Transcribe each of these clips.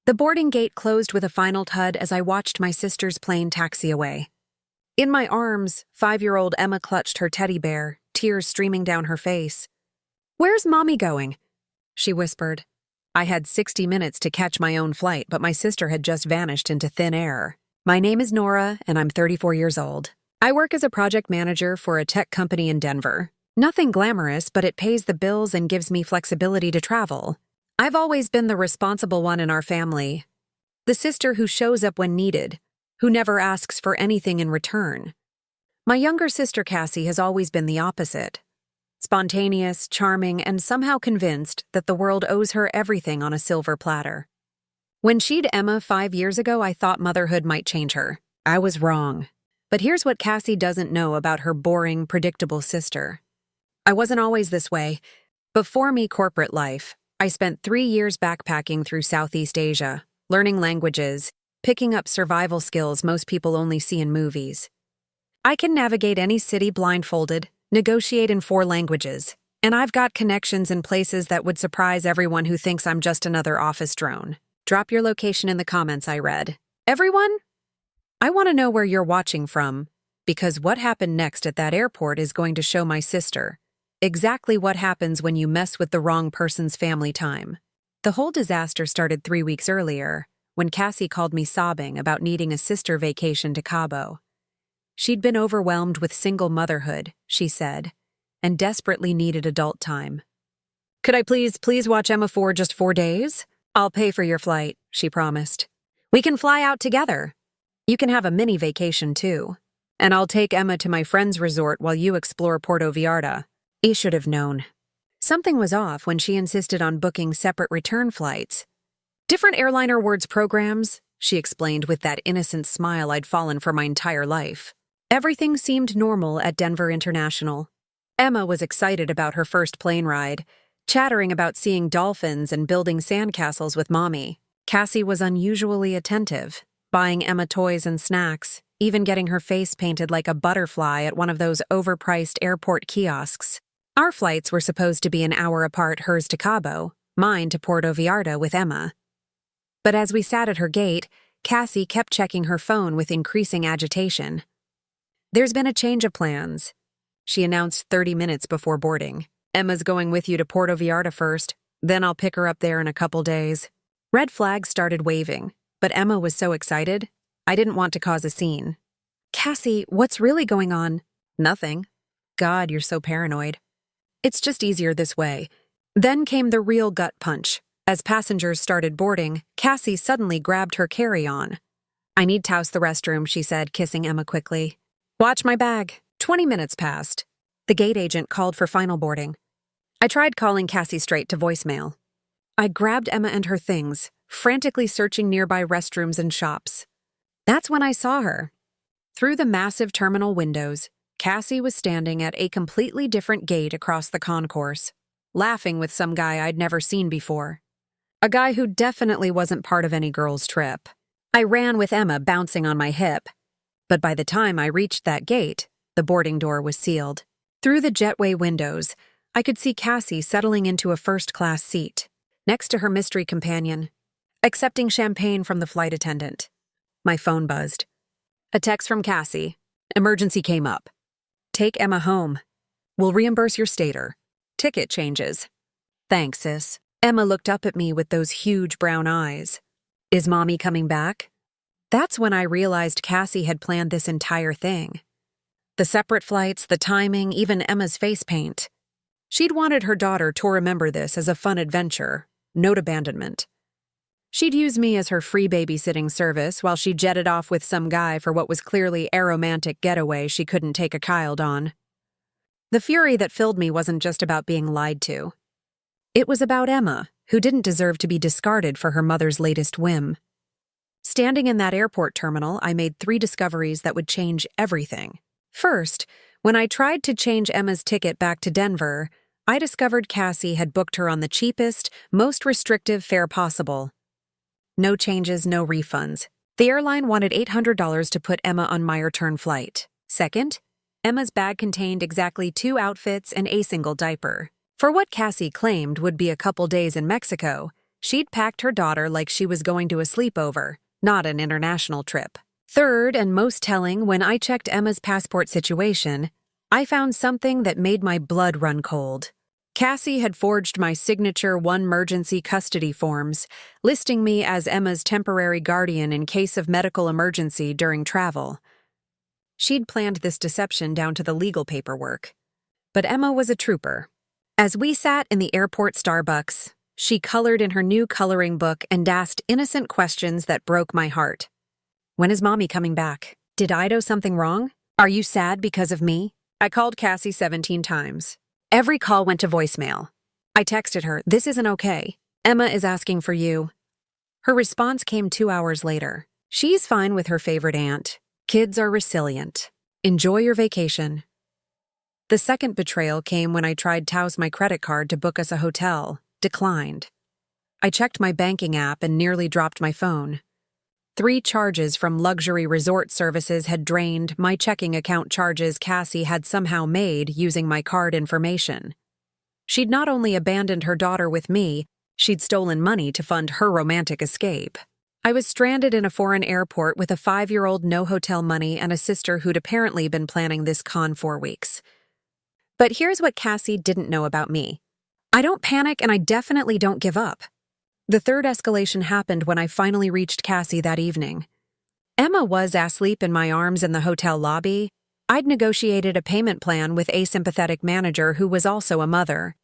The boarding gate closed with a final thud as I watched my sister's plane taxi away. In my arms, 5-year-old Emma clutched her teddy bear, tears streaming down her face. "Where's Mommy going?" she whispered. I had 60 minutes to catch my own flight, but my sister had just vanished into thin air. My name is Nora, and I'm 34 years old. I work as a project manager for a tech company in Denver. Nothing glamorous, but it pays the bills and gives me flexibility to travel. I've always been the responsible one in our family. The sister who shows up when needed, who never asks for anything in return. My younger sister Cassie has always been the opposite. Spontaneous, charming, and somehow convinced that the world owes her everything on a silver platter. When she'd Emma 5 years ago, I thought motherhood might change her. I was wrong. But here's what Cassie doesn't know about her boring, predictable sister. I wasn't always this way. Before me corporate life, I spent 3 years backpacking through Southeast Asia, learning languages, picking up survival skills most people only see in movies. I can navigate any city blindfolded, negotiate in 4 languages, and I've got connections in places that would surprise everyone who thinks I'm just another office drone. Drop your location in the comments, I read. Everyone? I want to know where you're watching from, because what happened next at that airport is going to show my sister exactly what happens when you mess with the wrong person's family time. The whole disaster started 3 weeks earlier, when Cassie called me sobbing about needing a sister vacation to Cabo. She'd been overwhelmed with single motherhood, she said, and desperately needed adult time. "Could I please watch Emma for just 4 days? I'll pay for your flight," she promised. "We can fly out together. You can have a mini vacation too. And I'll take Emma to my friend's resort while you explore Puerto Vallarta." I should have known. Something was off when she insisted on booking separate return flights. "Different airline rewards programs," she explained with that innocent smile I'd fallen for my entire life. Everything seemed normal at Denver International. Emma was excited about her first plane ride, chattering about seeing dolphins and building sandcastles with Mommy. Cassie was unusually attentive, buying Emma toys and snacks, even getting her face painted like a butterfly at one of those overpriced airport kiosks. Our flights were supposed to be an hour apart, hers to Cabo, mine to Puerto Vallarta with Emma. But as we sat at her gate, Cassie kept checking her phone with increasing agitation. "There's been a change of plans," she announced 30 minutes before boarding. "Emma's going with you to Puerto Vallarta first, then I'll pick her up there in a couple days." Red flags started waving, but Emma was so excited, I didn't want to cause a scene. "Cassie, what's really going on?" "Nothing." "God, you're so paranoid." "It's just easier this way." Then came the real gut punch. As passengers started boarding, Cassie suddenly grabbed her carry-on. "I need to use the restroom," she said, kissing Emma quickly. "Watch my bag." 20 minutes passed. The gate agent called for final boarding. I tried calling Cassie straight to voicemail. I grabbed Emma and her things, frantically searching nearby restrooms and shops. That's when I saw her. Through the massive terminal windows, Cassie was standing at a completely different gate across the concourse, laughing with some guy I'd never seen before. A guy who definitely wasn't part of any girl's trip. I ran with Emma bouncing on my hip. But by the time I reached that gate, the boarding door was sealed. Through the jetway windows, I could see Cassie settling into a first-class seat, next to her mystery companion, accepting champagne from the flight attendant. My phone buzzed. A text from Cassie. "Emergency came up. Take Emma home. We'll reimburse your stater. Ticket changes." "Thanks, sis." Emma looked up at me with those huge brown eyes. "Is Mommy coming back?" That's when I realized Cassie had planned this entire thing. The separate flights, the timing, even Emma's face paint. She'd wanted her daughter to remember this as a fun adventure, note abandonment. She'd use me as her free babysitting service while she jetted off with some guy for what was clearly a romantic getaway she couldn't take a child on. The fury that filled me wasn't just about being lied to. It was about Emma, who didn't deserve to be discarded for her mother's latest whim. Standing in that airport terminal, I made 3 discoveries that would change everything. First, when I tried to change Emma's ticket back to Denver, I discovered Cassie had booked her on the cheapest, most restrictive fare possible. No changes, no refunds. The airline wanted $800 to put Emma on my return flight. Second, Emma's bag contained exactly 2 outfits and a single diaper. For what Cassie claimed would be a couple days in Mexico, She'd packed her daughter like she was going to a sleepover, not an international trip. Third, and most telling, when I checked Emma's passport situation, I found something that made my blood run cold. Cassie had forged my signature one-emergency custody forms, listing me as Emma's temporary guardian in case of medical emergency during travel. She'd planned this deception down to the legal paperwork. But Emma was a trooper. As we sat in the airport Starbucks, she colored in her new coloring book and asked innocent questions that broke my heart. When is Mommy coming back? Did I do something wrong? Are you sad because of me? I called Cassie 17 times. Every call went to voicemail. I texted her, "This isn't okay. Emma is asking for you." Her response came 2 hours later. "She's fine with her favorite aunt. Kids are resilient. Enjoy your vacation." The second betrayal came when I tried Tao's my credit card to book us a hotel. Declined. I checked my banking app and nearly dropped my phone. 3 charges from luxury resort services had drained my checking account charges Cassie had somehow made using my card information. She'd not only abandoned her daughter with me, she'd stolen money to fund her romantic escape. I was stranded in a foreign airport with a 5-year-old no hotel money and a sister who'd apparently been planning this con for weeks. But here's what Cassie didn't know about me. I don't panic and I definitely don't give up. The third escalation happened when I finally reached Cassie that evening. Emma was asleep in my arms in the hotel lobby. I'd negotiated a payment plan with a sympathetic manager who was also a mother.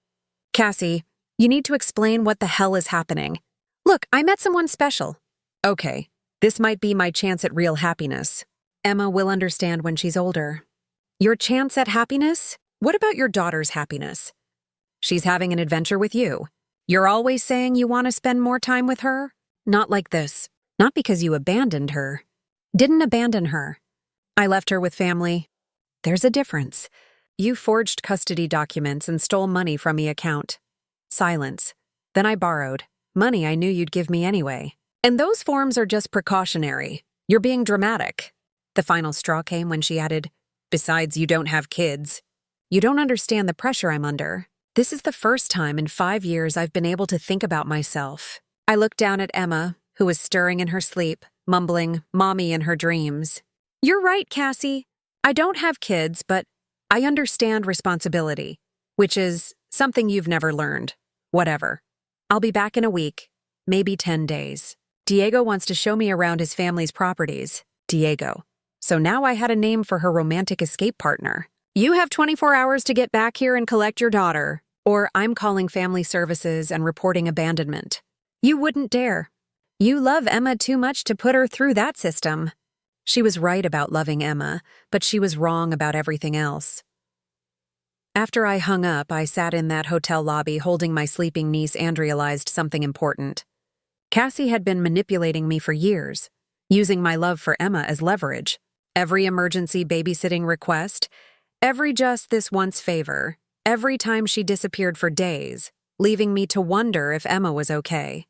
"Cassie, you need to explain what the hell is happening. Look, I met someone special." "Okay, this might be my chance at real happiness. Emma will understand when she's older." "Your chance at happiness? What about your daughter's happiness?" "She's having an adventure with you. You're always saying you want to spend more time with her? Not like this. Not because you abandoned her." "Didn't abandon her. I left her with family." "There's a difference. You forged custody documents and stole money from my account." Silence. Then I borrowed. Money I knew you'd give me anyway. "And those forms are just precautionary. You're being dramatic." The final straw came when she added, "Besides, you don't have kids. You don't understand the pressure I'm under. This is the first time in 5 years I've been able to think about myself." I looked down at Emma, who was stirring in her sleep, mumbling, "Mommy" in her dreams. "You're right, Cassie. I don't have kids, but I understand responsibility, which is something you've never learned. Whatever. I'll be back in a week, maybe 10 days. Diego wants to show me around his family's properties." Diego. So now I had a name for her romantic escape partner. "You have 24 hours to get back here and collect your daughter, or I'm calling family services and reporting abandonment." "You wouldn't dare. You love Emma too much to put her through that system." She was right about loving Emma, but she was wrong about everything else. After I hung up, I sat in that hotel lobby holding my sleeping niece and realized something important. Cassie had been manipulating me for years, using my love for Emma as leverage. Every emergency babysitting request, every just this once favor, every time she disappeared for days, leaving me to wonder if Emma was okay.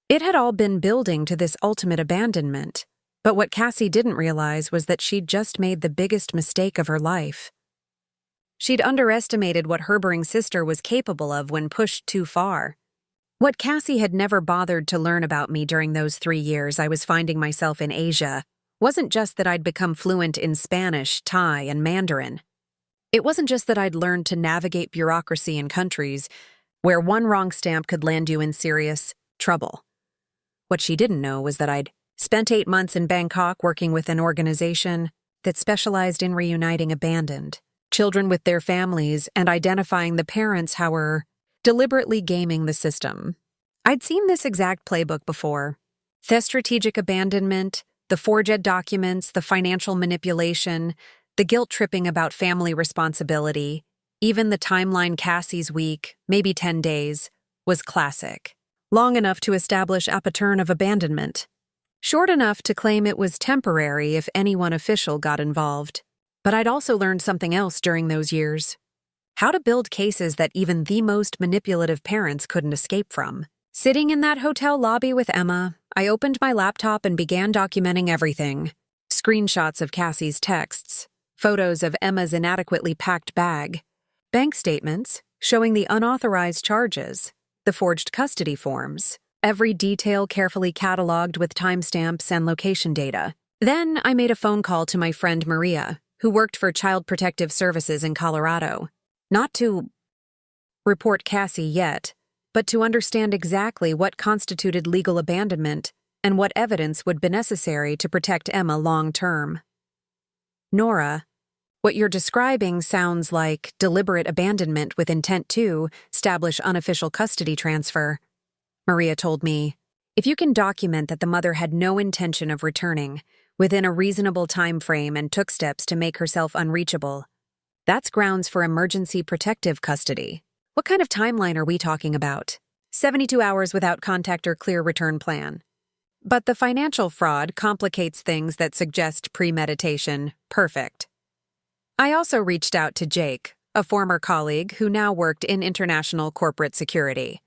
It had all been building to this ultimate abandonment, but what Cassie didn't realize was that she'd just made the biggest mistake of her life. She'd underestimated what her bering sister was capable of when pushed too far. What Cassie had never bothered to learn about me during those 3 years I was finding myself in Asia wasn't just that I'd become fluent in Spanish, Thai, and Mandarin. It wasn't just that I'd learned to navigate bureaucracy in countries where one wrong stamp could land you in serious trouble. What she didn't know was that I'd spent 8 months in Bangkok working with an organization that specialized in reuniting abandoned children with their families and identifying the parents who were deliberately gaming the system. I'd seen this exact playbook before. The strategic abandonment, the forged documents, the financial manipulation, the guilt-tripping about family responsibility, even the timeline Cassie's week, maybe 10 days, was classic. Long enough to establish a pattern of abandonment. Short enough to claim it was temporary if anyone official got involved. But I'd also learned something else during those years. How to build cases that even the most manipulative parents couldn't escape from. Sitting in that hotel lobby with Emma, I opened my laptop and began documenting everything. Screenshots of Cassie's texts, photos of Emma's inadequately packed bag, bank statements showing the unauthorized charges, the forged custody forms, every detail carefully cataloged with timestamps and location data. Then I made a phone call to my friend Maria, who worked for Child Protective Services in Colorado. Not to report Cassie yet, but to understand exactly what constituted legal abandonment and what evidence would be necessary to protect Emma long term. Nora, what you're describing sounds like deliberate abandonment with intent to establish unofficial custody transfer, Maria told me. If you can document that the mother had no intention of returning within a reasonable time frame and took steps to make herself unreachable, that's grounds for emergency protective custody. What kind of timeline are we talking about? 72 hours without contact or clear return plan. But the financial fraud complicates things that suggest premeditation. Perfect. I also reached out to Jake, a former colleague who now worked in international corporate security.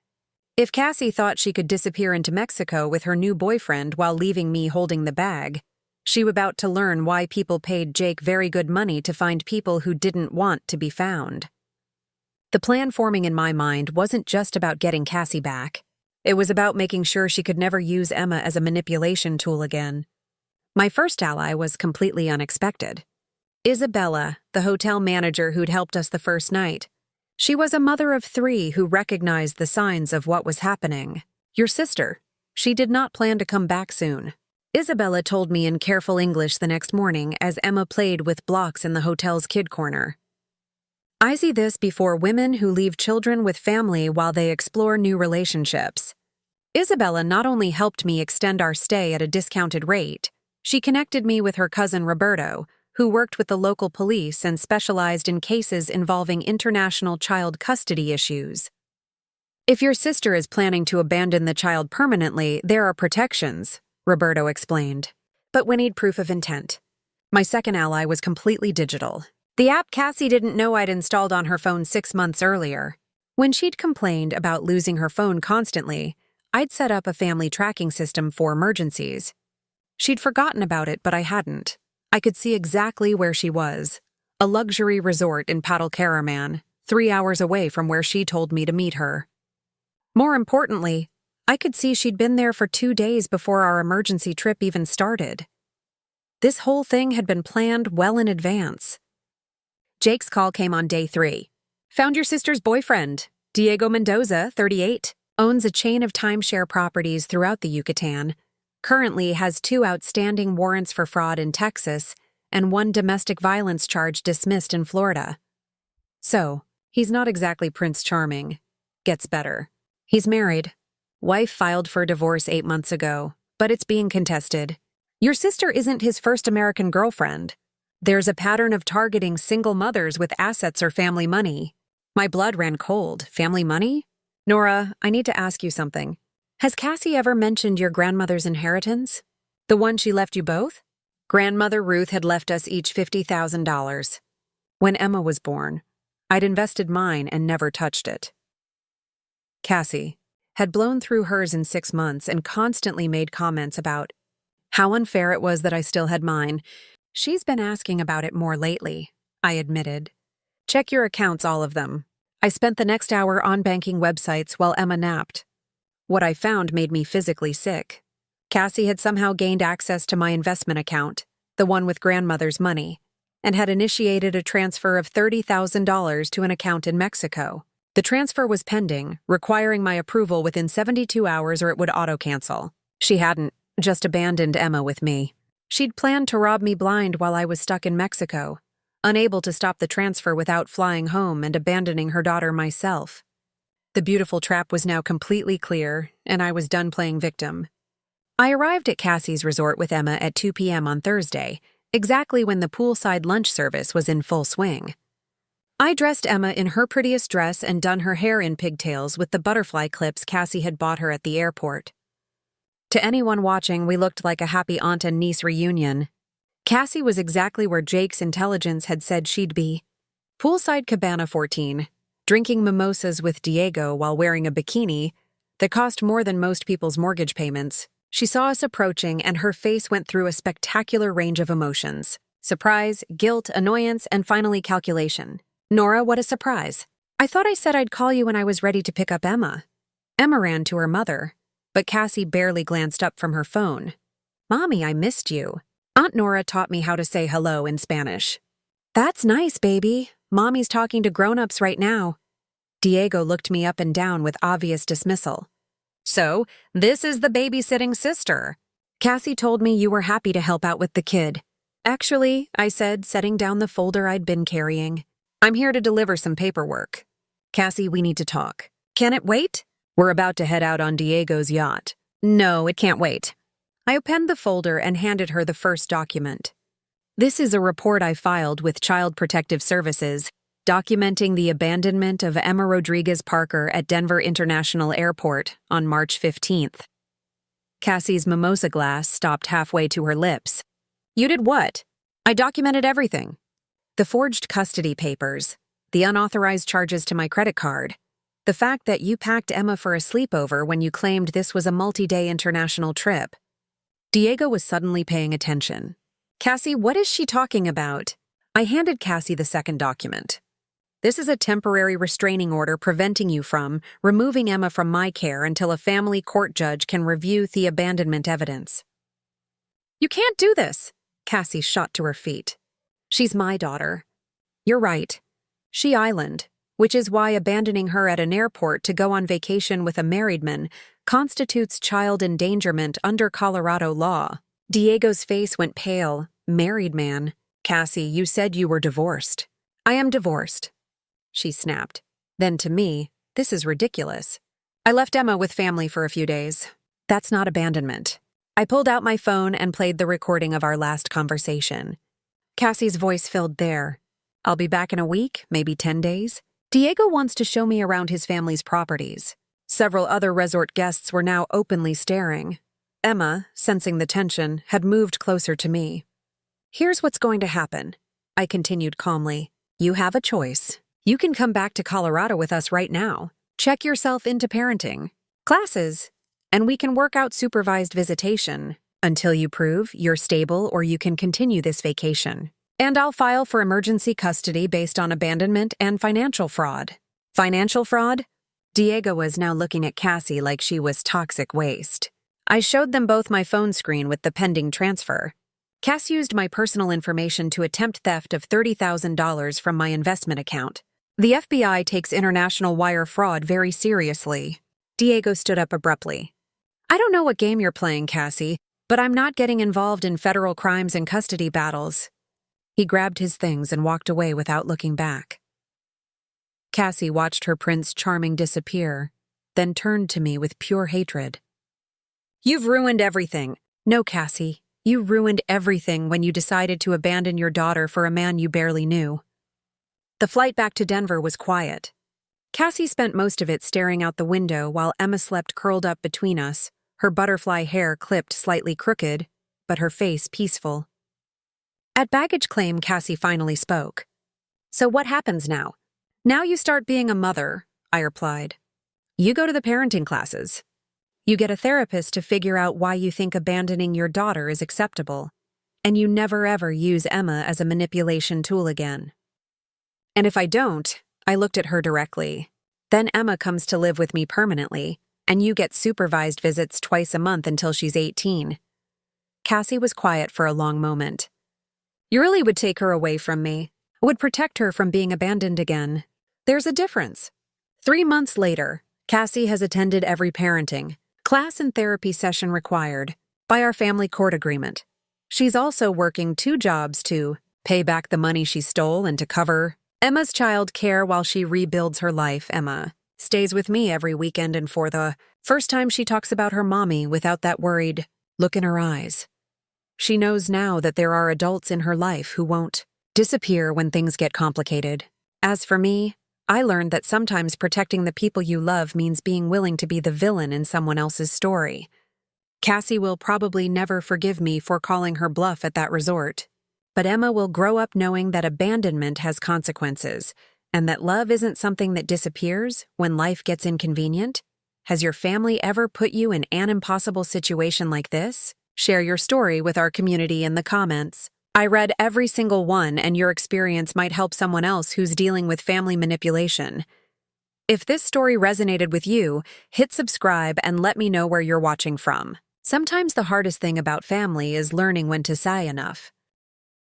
If Cassie thought she could disappear into Mexico with her new boyfriend while leaving me holding the bag, she was about to learn why people paid Jake very good money to find people who didn't want to be found. The plan forming in my mind wasn't just about getting Cassie back. It was about making sure she could never use Emma as a manipulation tool again. My first ally was completely unexpected. Isabella, the hotel manager who'd helped us the first night. She was a mother of 3 who recognized the signs of what was happening. Your sister. She did not plan to come back soon. Isabella told me in careful English the next morning as Emma played with blocks in the hotel's kid corner. I see this before women who leave children with family while they explore new relationships. Isabella not only helped me extend our stay at a discounted rate, she connected me with her cousin Roberto, who worked with the local police and specialized in cases involving international child custody issues. If your sister is planning to abandon the child permanently, there are protections, Roberto explained. But we need proof of intent. My second ally was completely digital. The app Cassie didn't know I'd installed on her phone 6 months earlier. When she'd complained about losing her phone constantly, I'd set up a family tracking system for emergencies. She'd forgotten about it, but I hadn't. I could see exactly where she was. A luxury resort in Paddle Caraman, 3 hours away from where she told me to meet her. More importantly, I could see she'd been there for 2 days before our emergency trip even started. This whole thing had been planned well in advance. Jake's call came on day 3. Found your sister's boyfriend. Diego Mendoza, 38, owns a chain of timeshare properties throughout the Yucatan, currently has 2 outstanding warrants for fraud in Texas and 1 domestic violence charge dismissed in Florida. So, he's not exactly Prince Charming. Gets better. He's married. Wife filed for divorce 8 months ago, but it's being contested. Your sister isn't his first American girlfriend. There's a pattern of targeting single mothers with assets or family money. My blood ran cold. Family money? Nora, I need to ask you something. Has Cassie ever mentioned your grandmother's inheritance? The one she left you both? Grandmother Ruth had left us each $50,000. When Emma was born, I'd invested mine and never touched it. Cassie had blown through hers in 6 months and constantly made comments about how unfair it was that I still had mine. She's been asking about it more lately, I admitted. Check your accounts, all of them. I spent the next hour on banking websites while Emma napped. What I found made me physically sick. Cassie had somehow gained access to my investment account, the one with grandmother's money, and had initiated a transfer of $30,000 to an account in Mexico. The transfer was pending, requiring my approval within 72 hours or it would auto-cancel. She hadn't just abandoned Emma with me. She'd planned to rob me blind while I was stuck in Mexico, unable to stop the transfer without flying home and abandoning her daughter myself. The beautiful trap was now completely clear, and I was done playing victim. I arrived at Cassie's resort with Emma at 2 p.m. on Thursday, exactly when the poolside lunch service was in full swing. I dressed Emma in her prettiest dress and done her hair in pigtails with the butterfly clips Cassie had bought her at the airport. To anyone watching, we looked like a happy aunt and niece reunion. Cassie was exactly where Jake's intelligence had said she'd be. Poolside Cabana 14, drinking mimosas with Diego while wearing a bikini that cost more than most people's mortgage payments. She saw us approaching and her face went through a spectacular range of emotions. Surprise, guilt, annoyance, and finally calculation. Nora, what a surprise. I thought I said I'd call you when I was ready to pick up Emma. Emma ran to her mother, but Cassie barely glanced up from her phone. "Mommy, I missed you." Aunt Nora taught me how to say hello in Spanish. "That's nice, baby. Mommy's talking to grown-ups right now." Diego looked me up and down with obvious dismissal. "So, this is the babysitting sister. Cassie told me you were happy to help out with the kid." "Actually," I said, setting down the folder I'd been carrying, "I'm here to deliver some paperwork." "Cassie, we need to talk." "Can it wait?" "We're about to head out on Diego's yacht." "No, it can't wait." I opened the folder and handed her the first document. "This is a report I filed with Child Protective Services, documenting the abandonment of Emma Rodriguez Parker at Denver International Airport on March 15th. Cassie's mimosa glass stopped halfway to her lips. "You did what?" "I documented everything. The forged custody papers, the unauthorized charges to my credit card, the fact that you packed Emma for a sleepover when you claimed this was a multi-day international trip." Diego was suddenly paying attention. "Cassie, what is she talking about?" I handed Cassie the second document. "This is a temporary restraining order preventing you from removing Emma from my care until a family court judge can review the abandonment evidence." "You can't do this." Cassie shot to her feet. "She's my daughter." "You're right. She island, which is why abandoning her at an airport to go on vacation with a married man constitutes child endangerment under Colorado law." Diego's face went pale. "Married man? Cassie, you said you were divorced." "I am divorced," she snapped. Then to me, "This is ridiculous. I left Emma with family for a few days. That's not abandonment." I pulled out my phone and played the recording of our last conversation. Cassie's voice filled there. "I'll be back in a week, maybe 10 days. Diego wants to show me around his family's properties." Several other resort guests were now openly staring. Emma, sensing the tension, had moved closer to me. "Here's what's going to happen," I continued calmly. "You have a choice. You can come back to Colorado with us right now. Check yourself into parenting classes, and we can work out supervised visitation until you prove you're stable, or you can continue this vacation. And I'll file for emergency custody based on abandonment and financial fraud." "Financial fraud?" Diego was now looking at Cassie like she was toxic waste. I showed them both my phone screen with the pending transfer. Cass used my personal information to attempt theft of $30,000 from my investment account. The FBI takes international wire fraud very seriously. Diego stood up abruptly. "I don't know what game you're playing, Cassie, but I'm not getting involved in federal crimes and custody battles." He grabbed his things and walked away without looking back. Cassie watched her Prince Charming disappear, then turned to me with pure hatred. "You've ruined everything." "No, Cassie, you ruined everything when you decided to abandon your daughter for a man you barely knew." The flight back to Denver was quiet. Cassie spent most of it staring out the window while Emma slept curled up between us, her butterfly hair clipped slightly crooked, but her face peaceful. At baggage claim, Cassie finally spoke. "So what happens now?" "Now you start being a mother," I replied. "You go to the parenting classes. You get a therapist to figure out why you think abandoning your daughter is acceptable. And you never ever use Emma as a manipulation tool again." "And if I don't," I looked at her directly, "then Emma comes to live with me permanently, and you get supervised visits twice a month until she's 18. Cassie was quiet for a long moment. "You really would take her away from me, would protect her from being abandoned again. There's a difference." 3 months later, Cassie has attended every parenting, class and therapy session required by our family court agreement. She's also working 2 jobs to pay back the money she stole and to cover Emma's child care while she rebuilds her life. Emma stays with me every weekend, and for the first time she talks about her mommy without that worried look in her eyes. She knows now that there are adults in her life who won't disappear when things get complicated. As for me, I learned that sometimes protecting the people you love means being willing to be the villain in someone else's story. Cassie will probably never forgive me for calling her bluff at that resort. But Emma will grow up knowing that abandonment has consequences, and that love isn't something that disappears when life gets inconvenient. Has your family ever put you in an impossible situation like this? Share your story with our community in the comments. I read every single one, and your experience might help someone else who's dealing with family manipulation. If this story resonated with you, hit subscribe and let me know where you're watching from. Sometimes the hardest thing about family is learning when to say enough.